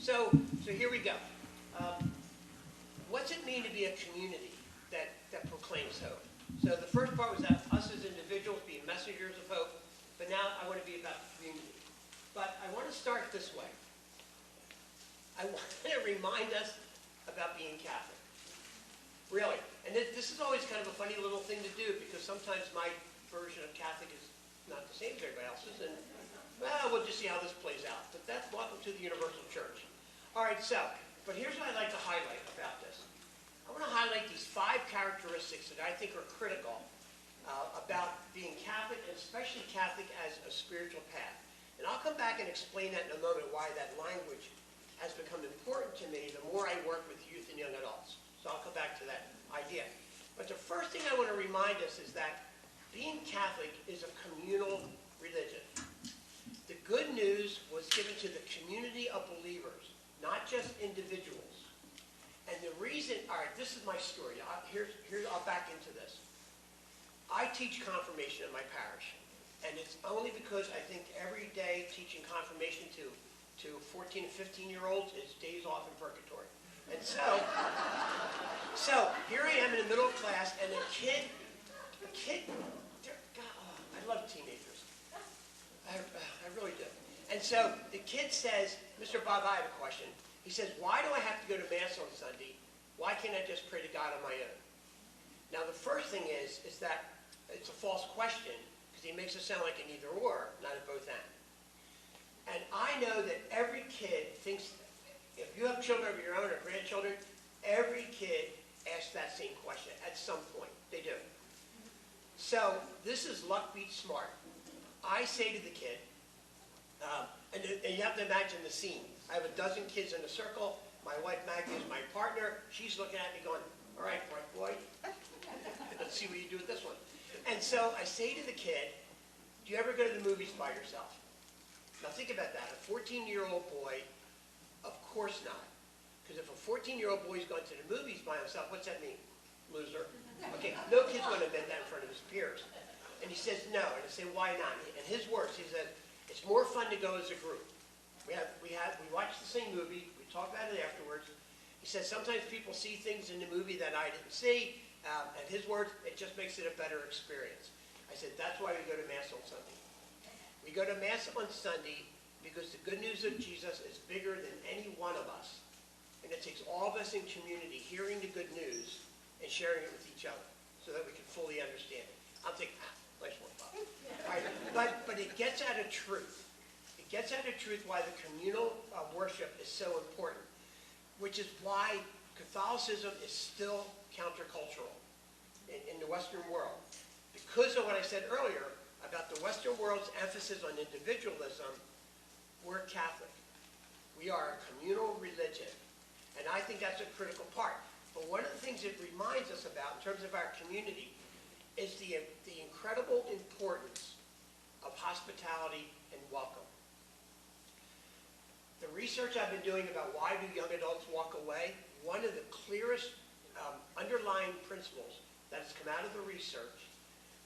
So here we go. What's it mean to be a community that proclaims hope? So the first part was that us as individuals being messengers of hope, but now I want to be about community. But I want to start this way. I want to remind us about being Catholic. Really. And this is always kind of a funny little thing to do, because sometimes my version of Catholic is not the same as everybody else's, and well, we'll just see how this plays out. But that's welcome to the Universal Church. All right, but here's what I'd like to highlight about this. I want to highlight these 5 characteristics that I think are critical about being Catholic, and especially Catholic as a spiritual path. And I'll come back and explain that in a moment, why that language has become important to me the more I work with youth and young adults. So I'll come back to that idea. But the first thing I want to remind us is that being Catholic is a communal religion. The good news was given to the community of believers, not just individuals. And the reason, all right, this is my story. I'll back into this. I teach confirmation in my parish. And it's only because I think every day teaching confirmation to 14 and 15-year-olds is days off in purgatory. And so here I am in the middle of class, and a kid, God, I love teenagers. I really do. And so the kid says, Mr. Bob, I have a question. He says, why do I have to go to Mass on Sunday? Why can't I just pray to God on my own? Now, the first thing is that it's a false question, because he makes it sound like an either or, not a both and. And I know that every kid thinks, if you have children of your own or grandchildren, every kid asks that same question at some point. They do. So this is luck beats smart. I say to the kid, and you have to imagine the scene. I have a dozen kids in a circle. My wife Maggie is my partner. She's looking at me going, all right, boy, let's see what you do with this one. And so I say to the kid, do you ever go to the movies by yourself? Now think about that. A 14-year-old boy, of course not. Because if a 14-year-old boy is going to the movies by himself, what's that mean? Loser. Okay, no kid's going to admit that in front of his peers. And he says no. And I say, why not? In his words, he said, it's more fun to go as a group. We watch the same movie. We talk about it afterwards. He says, sometimes people see things in the movie that I didn't see. And his words, it just makes it a better experience. I said, that's why we go to Mass on Sunday. We go to Mass on Sunday because the good news of Jesus is bigger than any one of us. And it takes all of us in community hearing the good news and sharing it with each other so that we can fully understand it. I'm thinking, nice one, Bob. Right? But it gets at a truth. It gets at a truth why the communal worship is so important, which is why Catholicism is still countercultural in the Western world. Because of what I said earlier about the Western world's emphasis on individualism, we're Catholic. We are a communal religion. And I think that's a critical part. But one of the things it reminds us about in terms of our community is the incredible importance of hospitality and welcome. The research I've been doing about why do young adults walk away, one of the clearest underlying principles that has come out of the research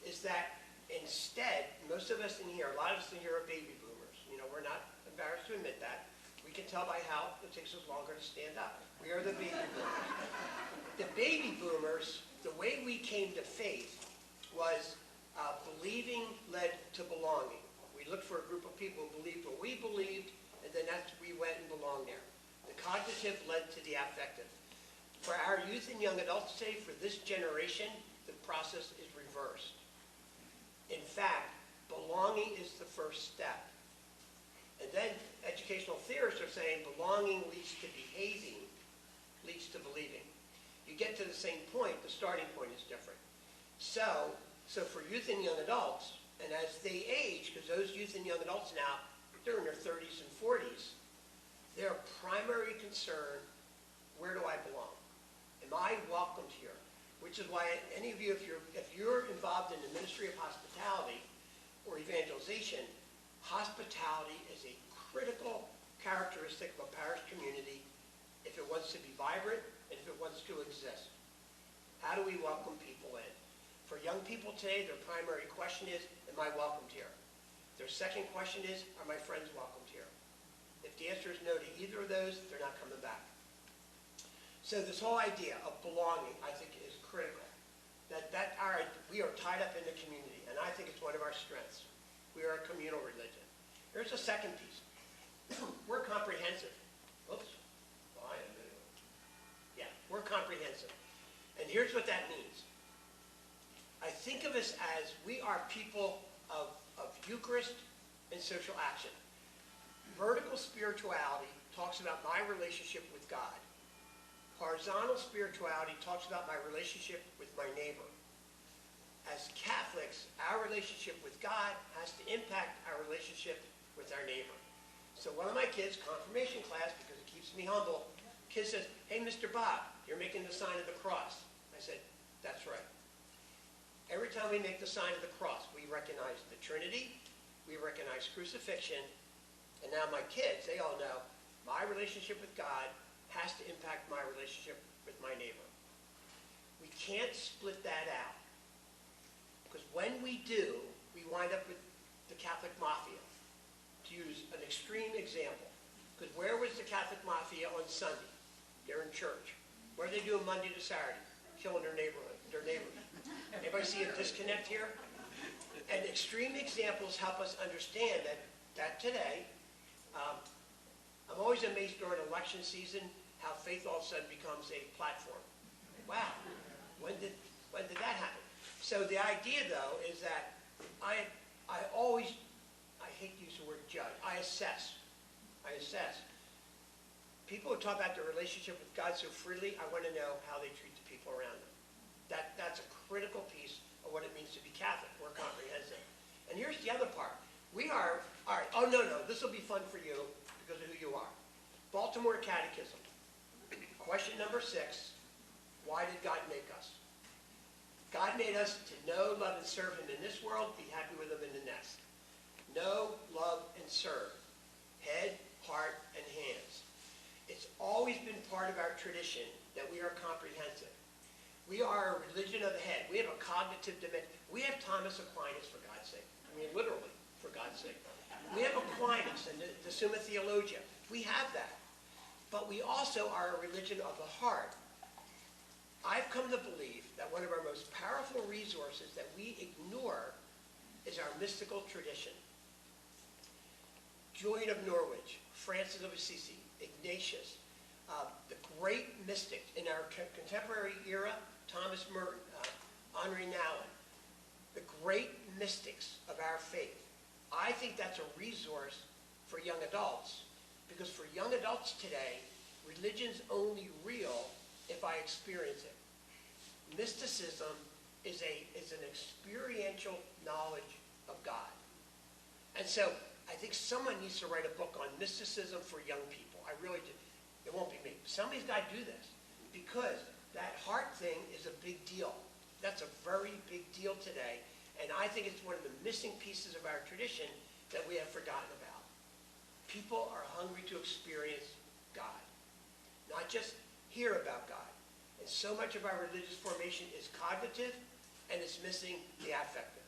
is that instead, most of us in here, a lot of us in here are baby boomers. You know, we're not embarrassed to admit that. We can tell by how it takes us longer to stand up. We are the baby boomers. The baby boomers, the way we came to faith was believing led to belonging. We looked for a group of people who believed what we believed, and then we went and belonged there. The cognitive led to the affective. For our youth and young adults today, for this generation, the process is reversed. In fact, belonging is the first step. And then educational theorists are saying belonging leads to behaving, leads to believing. You get to the same point, the starting point is different. So for youth and young adults, and as they age, because those youth and young adults now, they're in their 30s and 40s, their primary concern, where do I belong? Am I welcomed here? Which is why any of you, if you're involved in the ministry of hospitality or evangelization, hospitality is a critical characteristic of a parish community if it wants to be vibrant and if it wants to exist. How do we welcome people in? For young people today, their primary question is, am I welcomed here? Their second question is, are my friends welcomed here? If the answer is no to either of those, they're not coming back. So this whole idea of belonging, I think, is critical. We are tied up in the community, and I think it's one of our strengths. We are a communal religion. Here's the second piece. We're comprehensive. Oops. Yeah, we're comprehensive. And here's what that means. I think of us as we are people of Eucharist and social action. Vertical spirituality talks about my relationship with God. Horizontal spirituality talks about my relationship with my neighbor. As Catholics, our relationship with God has to impact our relationship with our neighbor. So one of my kids, confirmation class, because it keeps me humble, kid says, "Hey, Mr. Bob, you're making the sign of the cross." I said, "That's right." Every time we make the sign of the cross, we recognize the Trinity, we recognize crucifixion, and now my kids, they all know my relationship with God has to impact my relationship with my neighbor. We can't split that out. Because when we do, we wind up with the Catholic Mafia, to use an extreme example. Because where was the Catholic Mafia on Sunday? They're in church. What are they doing Monday to Saturday? Killing their neighbors. Anybody see a disconnect here? And extreme examples help us understand that today, I'm always amazed during election season how faith all of a sudden becomes a platform. Wow, when did that happen? So the idea, though, is that I hate to use the word judge, I assess. People who talk about their relationship with God so freely, I want to know how they treat the people around them. That's a critical piece of what it means to be Catholic. We're comprehensive. And here's the other part. We are, all right, oh no, this will be fun for you because of who you are. Baltimore Catechism. Question number 6, why did God make us? God made us to know, love, and serve him in this world, be happy with him in the next. Know, love, and serve. Head, heart, and hands. It's always been part of our tradition that we are comprehensive. We are a religion of the head. We have a cognitive dimension. We have Thomas Aquinas, for God's sake. I mean, literally, for God's sake. We have Aquinas and the Summa Theologia. We have that. But we also are a religion of the heart. I've come to believe that one of our most powerful resources that we ignore is our mystical tradition. Julian of Norwich, Francis of Assisi, Ignatius, the great mystics in our contemporary era, Thomas Merton, Henri Nouwen, the great mystics of our faith. I think that's a resource for young adults, because for young adults today, religion's only real if I experience it. Mysticism is an experiential knowledge of God. And so I think someone needs to write a book on mysticism for young people. I really do. It won't be me. Somebody's got to do this, because that heart thing is a big deal. That's a very big deal today, and I think it's one of the missing pieces of our tradition that we have forgotten about. People are hungry to experience God, not just hear about God. And so much of our religious formation is cognitive, and it's missing the affective.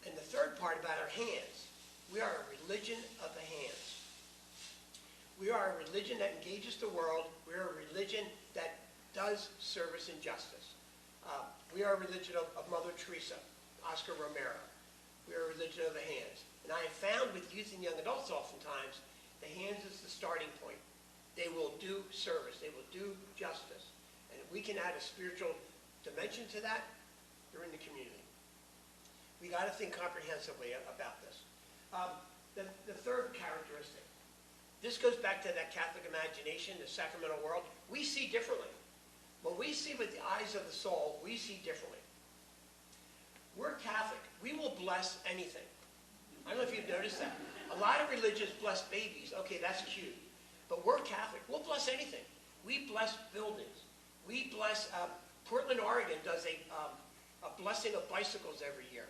And the third part about our hands, we are a religion of the hands. We are a religion that engages the world. We are a religion that does service and justice. We are a religion of Mother Teresa, Oscar Romero. We are a religion of the hands. And I have found with youth and young adults oftentimes, the hands is the starting point. They will do service. They will do justice. And if we can add a spiritual dimension to that, they're in the community. We got to think comprehensively about this. The third characteristic. This goes back to that Catholic imagination, the sacramental world. We see differently. When we see with the eyes of the soul, we see differently. We're Catholic. We will bless anything. I don't know if you've noticed that. A lot of religions bless babies. Okay, that's cute. But we're Catholic. We'll bless anything. We bless buildings. We bless, Portland, Oregon does a blessing of bicycles every year.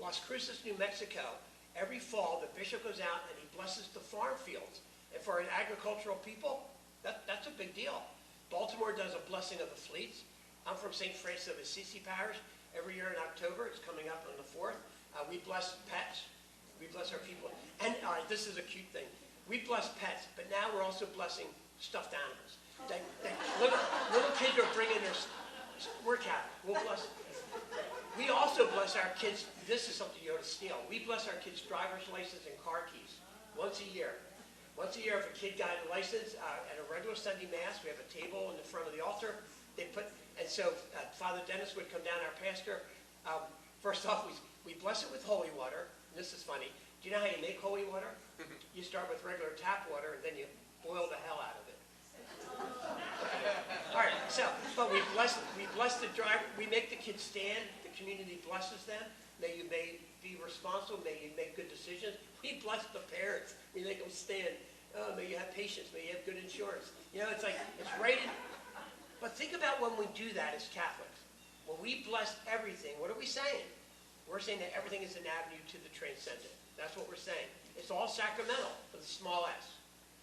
Las Cruces, New Mexico, every fall the bishop goes out and he blesses the farm fields. And for an agricultural people, that's a big deal. Baltimore does a blessing of the fleets. I'm from St. Francis of Assisi Parish. Every year in October, it's coming up on the 4th. We bless pets. We bless our people. And this is a cute thing. We bless pets, but now we're also blessing stuffed animals. Little kids are bringing their, we're Catholic, we'll bless. We also bless our kids, this is something you ought to steal, we bless our kids' driver's license and car keys once a year. Once a year, if a kid got a license at a regular Sunday Mass, we have a table in the front of the altar. And so Father Dennis would come down, our pastor. First off, we bless it with holy water. And this is funny. Do you know how you make holy water? You start with regular tap water, and then you boil the hell out of it. All right, so, but we bless the driver. We make the kids stand. The community blesses them. May you be responsible. May you make good decisions. We bless the parents. We make them stand. Oh, may you have patience. May you have good insurance. You know, it's like, it's rated. But think about when we do that as Catholics. When we bless everything, what are we saying? We're saying that everything is an avenue to the transcendent. That's what we're saying. It's all sacramental with a small s.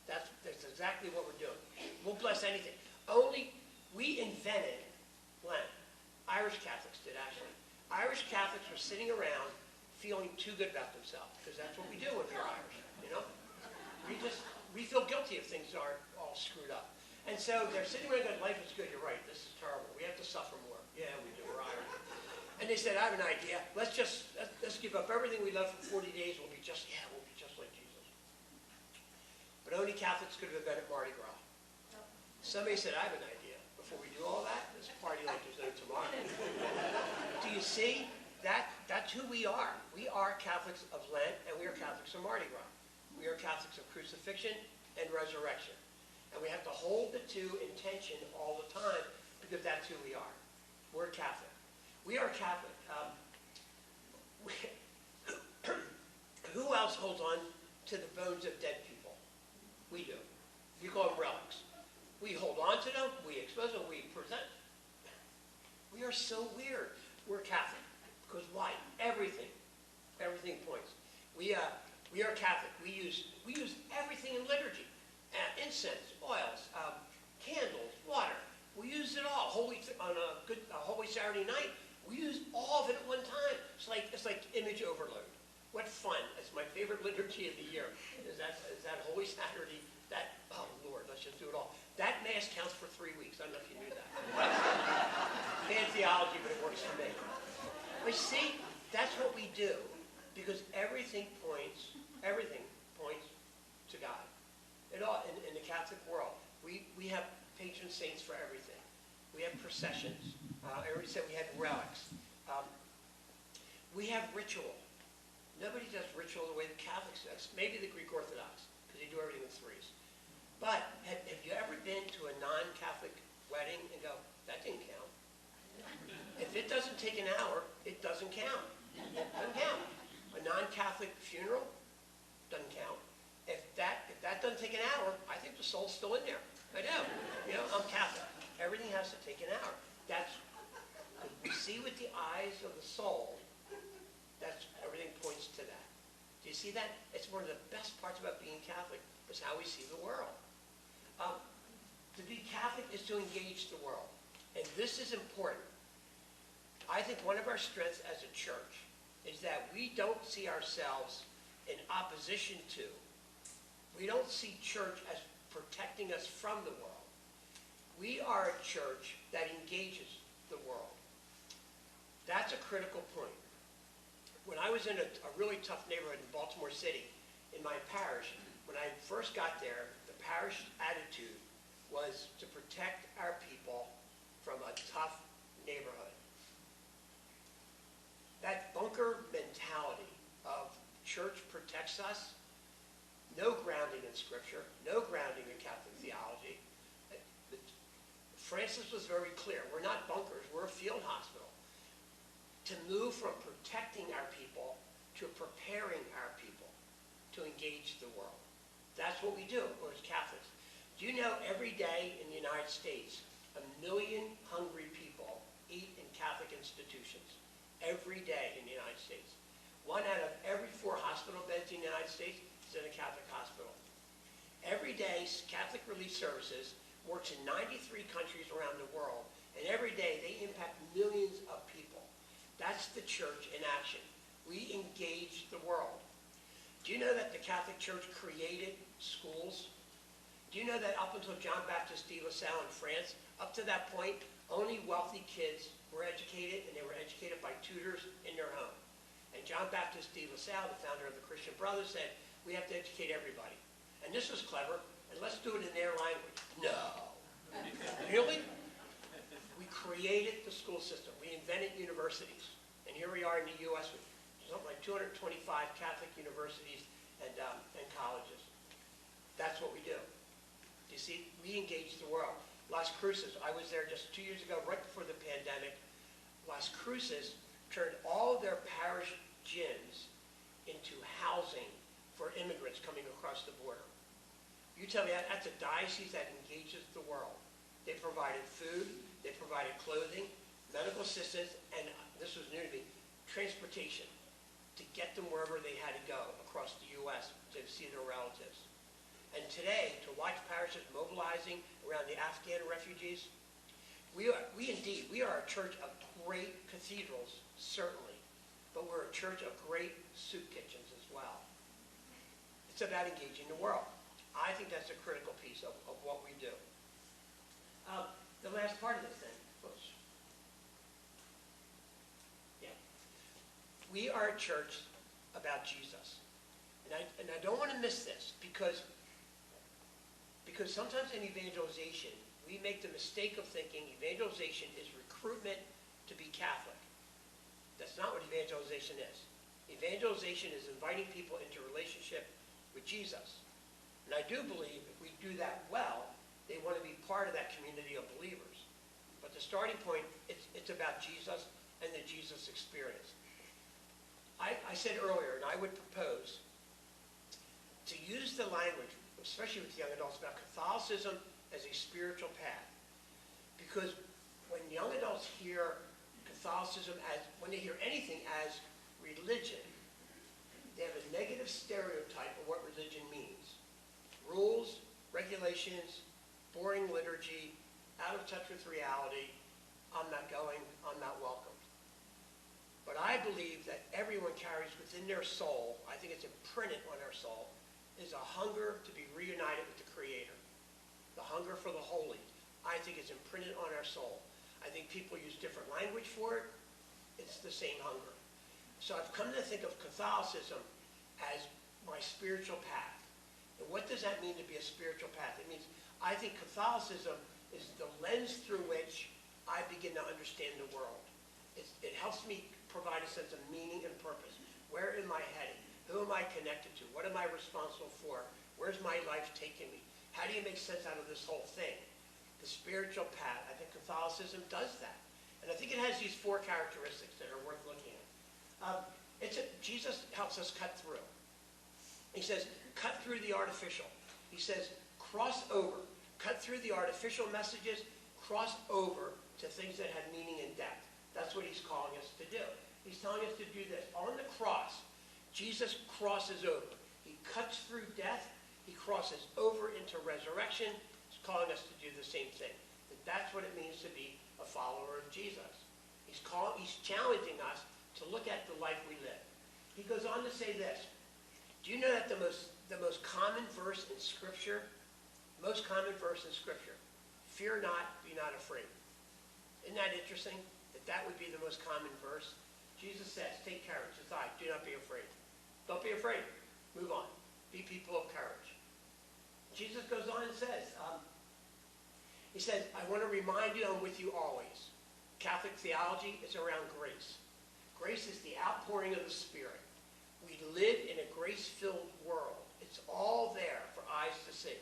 That's exactly what we're doing. We'll bless anything. Only, we invented Lent. Irish Catholics did, actually. Irish Catholics were sitting around feeling too good about themselves, because that's what we do when we're Irish, you know? We feel guilty if things are all screwed up. And so they're sitting around going, life is good, you're right, this is terrible. We have to suffer more. Yeah, we do, we're Irish. And they said, I have an idea. Let's give up everything we love for 40 days. We'll be just like Jesus. But only Catholics could have invented Mardi Gras. Somebody said, I have an idea. Before we do all that, let's party like there's no tomorrow. Do you see? That's who we are. We are Catholics of Lent, and we are Catholics of Mardi Gras. We are Catholics of crucifixion and resurrection. And we have to hold the two in tension all the time, because that's who we are. We're Catholic. We are Catholic. Who else holds on to the bones of dead people? We do. We call them relics. We hold on to them, we expose them, we present. We are so weird. We're Catholic. Because why? Everything points. We are Catholic. We use everything in liturgy. Incense, oils, candles, water. We use it all. On a Holy Saturday night, we use all of it at one time. It's like image overload. What fun! It's my favorite liturgy of the year. Is that Holy Saturday? Oh Lord, let's just do it all. That Mass counts for 3 weeks. I don't know if you knew that. Bad theology, but it works for me. But see, that's what we do, because everything points to God. It all in the Catholic world. We have patron saints for everything. We have processions. I already said we had relics. We have ritual. Nobody does ritual the way the Catholics do. Maybe the Greek Orthodox, because they do everything in threes. But have you ever been to a non-Catholic wedding and go, that didn't count? If it doesn't take an hour, it doesn't count. It doesn't count. A non-Catholic funeral doesn't count. If that doesn't take an hour, I think the soul's still in there. I do. You know, I'm Catholic. Everything has to take an hour. We see with the eyes of the soul. Everything points to that. Do you see that? It's one of the best parts about being Catholic, is how we see the world. To be Catholic is to engage the world. And this is important. I think one of our strengths as a church is that we don't see ourselves in opposition to. We don't see church as protecting us from the world. We are a church that engages the world. That's a critical point. When I was in a really tough neighborhood in Baltimore City, in my parish, when I first got there, the parish attitude was to protect our people from a tough neighborhood. That bunker mentality of church protects us, no grounding in Scripture, no grounding in Catholic theology. Francis was very clear. We're not bunkers, we're a field hospital. To move from protecting our people to preparing our people to engage the world. That's what we do as Catholics. Do you know every day in the United States, 1 million hungry people eat in Catholic institutions? Every day in the United States. 1 out of every 4 hospital beds in the United States is in a Catholic hospital. Every day, Catholic Relief Services works in 93 countries around the world, and every day they impact millions of people. That's the church in action. We engage the world. Do you know that the Catholic Church created schools? Do you know that up until John Baptist de La Salle in France, up to that point, only wealthy kids were educated, and they were educated by tutors in their home. And John Baptist de La Salle, the founder of the Christian Brothers, said, we have to educate everybody. And this was clever, and let's do it in their language. No. Really? We created the school system. We invented universities. And here we are in the U.S. with something like 225 Catholic universities and colleges. That's what we do. You see, we engage the world. Las Cruces, I was there just 2 years ago, right before the pandemic. Las Cruces turned all of their parish gyms into housing for immigrants coming across the border. You tell me, that's a diocese that engages the world. They provided food, they provided clothing, medical assistance, and this was new to me, transportation to get them wherever they had to go across the U.S. to see their relatives. And today, to watch parishes mobilizing around the Afghan refugees, we are a church of great cathedrals, certainly, but we're a church of great soup kitchens as well. It's about engaging the world. I think that's a critical piece of what we do. The last part of this thing, oops. Yeah. We are a church about Jesus. And I don't want to miss this because sometimes in evangelization, we make the mistake of thinking evangelization is recruitment to be Catholic. That's not what evangelization is. Evangelization is inviting people into relationship with Jesus. And I do believe if we do that well, they want to be part of that community of believers. But the starting point, it's about Jesus and the Jesus experience. I said earlier, and I would propose, to use the language, especially with young adults, about Catholicism as a spiritual path. Because when young adults hear Catholicism when they hear anything as religion, they have a negative stereotype of what religion means. Rules, regulations, boring liturgy, out of touch with reality, I'm not going, I'm not welcomed. But I believe that everyone carries within their soul, I think it's imprinted on their soul, is a hunger to be reunited with the Creator. The hunger for the holy, I think is imprinted on our soul. I think people use different language for it. It's the same hunger. So I've come to think of Catholicism as my spiritual path. And what does that mean to be a spiritual path? It means I think Catholicism is the lens through which I begin to understand the world. It helps me provide a sense of meaning and purpose. Where am I heading? Who am I connected to? What am I responsible for? Where's my life taking me? How do you make sense out of this whole thing? The spiritual path. I think Catholicism does that. And I think it has these 4 characteristics that are worth looking at. Jesus helps us cut through. He says, cut through the artificial. He says, cross over. Cut through the artificial messages, cross over to things that have meaning and depth. That's what he's calling us to do. He's telling us to do this. On the cross, Jesus crosses over. He cuts through death. He crosses over into resurrection. He's calling us to do the same thing. And that's what it means to be a follower of Jesus. He's challenging us to look at the life we live. He goes on to say this. Do you know that the most common verse in Scripture, fear not, be not afraid. Isn't that interesting? That would be the most common verse. Jesus says, take courage. It's I. Do not be afraid. Don't be afraid. Move on. Be people of courage. Jesus goes on and says, he says, I want to remind you I'm with you always. Catholic theology is around grace. Grace is the outpouring of the Spirit. We live in a grace-filled world. It's all there for eyes to see.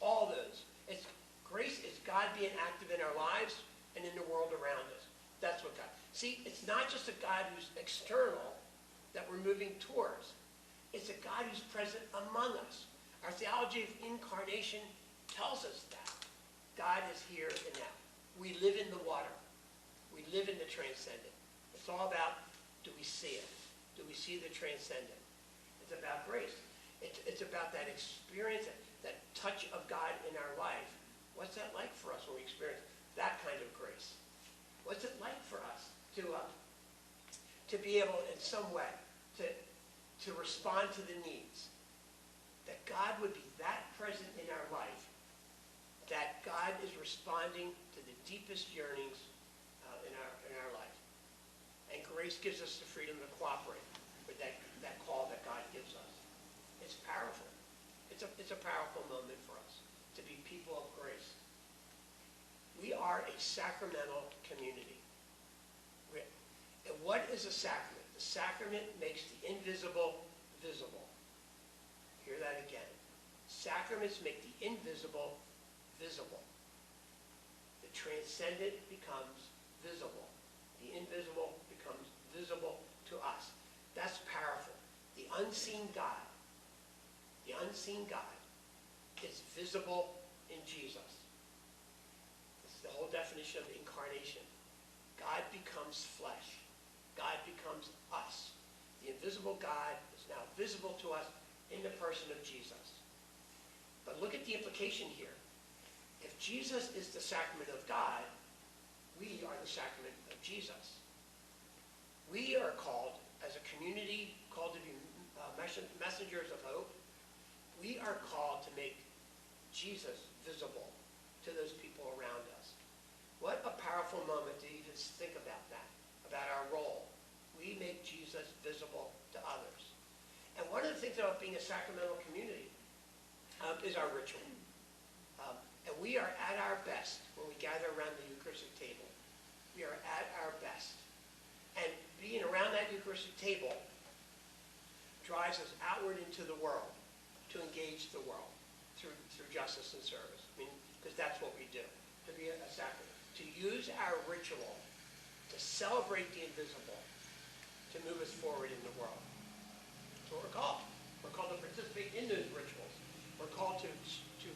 All those. Grace is God being active in our lives and in the world around us. That's what God. See, it's not just a God who's external that we're moving towards. It's a God who's present among us. Our theology of incarnation tells us that. God is here and now. We live in the water. We live in the transcendent. It's all about, do we see it? Do we see the transcendent? It's about grace. It's about that experience, that touch of God in our life. What's that like for us when we experience that kind of grace? What's it like for us to be able, in some way, to respond to the needs. That God would be that present in our life, that God is responding to the deepest yearnings in our life. And grace gives us the freedom to cooperate with that call that God gives us. It's powerful. It's a powerful moment for us to be people of grace. We are a sacramental community. And what is a sacrament? The sacrament makes the invisible visible. Hear that again. Sacraments make the invisible visible. The transcendent becomes visible. The invisible becomes visible to us. That's powerful. The unseen God is visible in Jesus. This is the whole definition of the incarnation. God becomes flesh. God becomes us. The invisible God is now visible to us in the person of Jesus. But look at the implication here. If Jesus is the sacrament of God, we are the sacrament of Jesus. We are called, as a community, called to be messengers of hope. We are called to make Jesus visible to those people around us. What a powerful moment to even think about that, about our role. We make Jesus visible to others. And one of the things about being a sacramental community is our ritual. And we are at our best when we gather around the Eucharistic table. We are at our best. And being around that Eucharistic table drives us outward into the world to engage the world through justice and service. I mean, because that's what we do, to be a sacrament. To use our ritual to celebrate the invisible, to move us forward in the world. That's what we're called. We're called to participate in those rituals. We're called to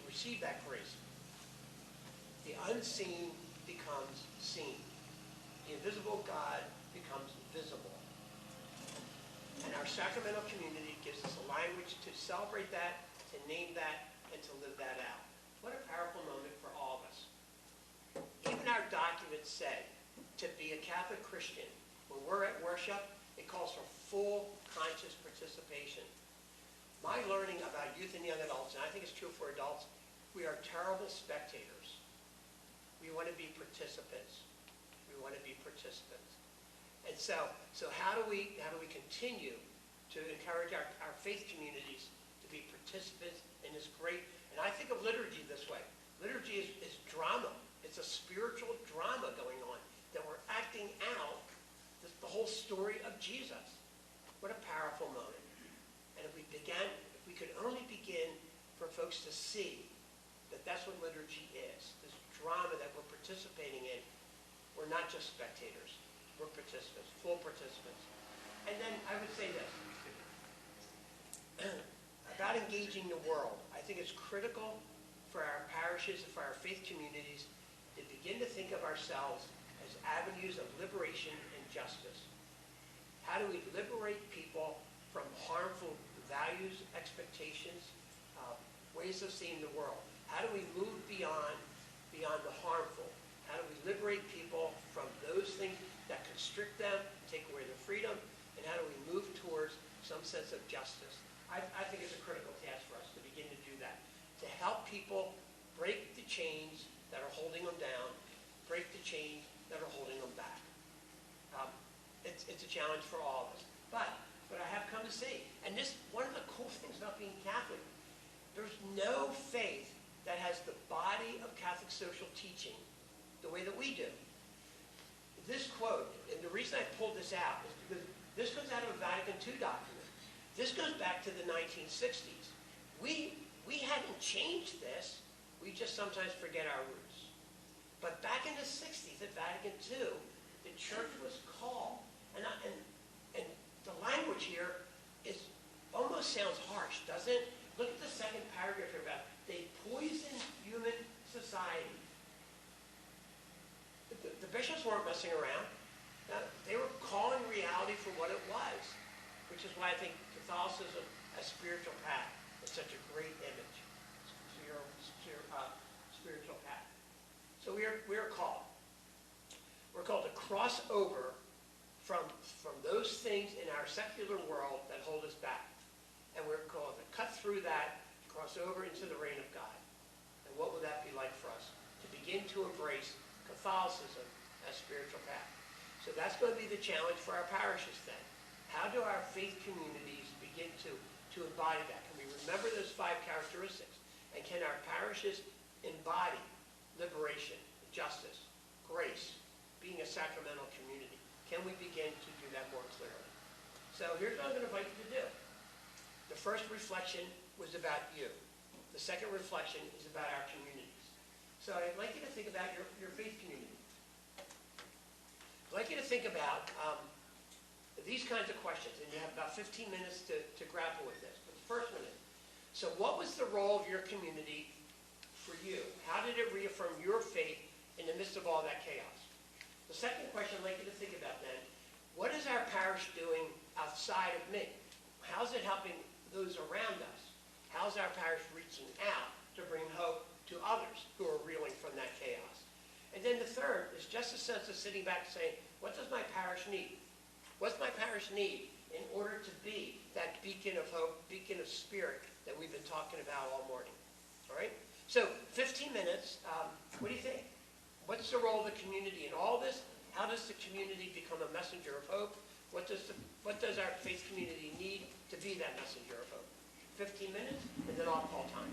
receive that grace. The unseen becomes seen. The invisible God becomes visible. And our sacramental community gives us a language to celebrate that, to name that, and to live that out. What a powerful moment for all of us. Even our documents say, to be a Catholic Christian, when we're at worship, it calls for full conscious participation. My learning about youth and young adults, and I think it's true for adults, we are terrible spectators. We want to be participants. We want to be participants. And so how do we continue to encourage our faith communities to be participants in this great, and I think of liturgy this way. Liturgy is drama. It's a spiritual drama going on, that we're acting out the whole story of Jesus. What a powerful moment. And if we could only begin for folks to see that that's what liturgy is, this drama that we're participating in. We're not just spectators. We're participants, full participants. And then I would say this, about engaging the world. I think it's critical for our parishes and for our faith communities to begin to think of ourselves as avenues of liberation and justice. How do we liberate people from harmful values, expectations, ways of seeing the world? How do we move beyond the harmful? How do we liberate people from those things that constrict them, take away their freedom, and how do we move towards some sense of justice? I think it's a critical task for us to begin to do that, to help people break the chains that are holding them down, break the chains that are holding them back. It's a challenge for all of us. But I have come to see, and this one of the cool things about being Catholic, there's no faith that has the body of Catholic social teaching the way that we do. This quote, and the reason I pulled this out is because this comes out of a Vatican II document. This goes back to the 1960s. We hadn't changed this. We just sometimes forget our roots. But back in the 60s at Vatican II, the church was called. And the language here almost sounds harsh, doesn't it? Look at the second paragraph here about they poison human society. The bishops weren't messing around. They were calling reality for what it was, which is why I think Catholicism as spiritual path is such a great image. Spiritual path. So we are called. We're called to cross over from those things in our secular world that hold us back. And we're called to cut through that, cross over into the reign of God. And what will that be like for us? To begin to embrace Catholicism as spiritual path. So that's going to be the challenge for our parishes then. How do our faith communities begin to embody that? Can we remember those 5 characteristics? And can our parishes embody liberation, justice, grace, being a sacramental community? Can we begin to do that more clearly? So here's what I'm going to invite you to do. The first reflection was about you. The second reflection is about our communities. So I'd like you to think about your faith community. I'd like you to think about these kinds of questions, and you have about 15 minutes to grapple with this. But the first one is, so what was the role of your community for you? How did it reaffirm your faith in the midst of all that chaos? The second question I'd like you to think about then, what is our parish doing outside of me? How's it helping those around us? How's our parish reaching out to bring hope to others who are reeling from that chaos? And then the third is just a sense of sitting back and saying, what does my parish need? What's my parish need in order to be that beacon of hope, beacon of spirit that we've been talking about all morning? All right? So 15 minutes, what do you think? What's the role of the community in all this? How does the community become a messenger of hope? What does our faith community need to be that messenger of hope? 15 minutes, and then I'll call time.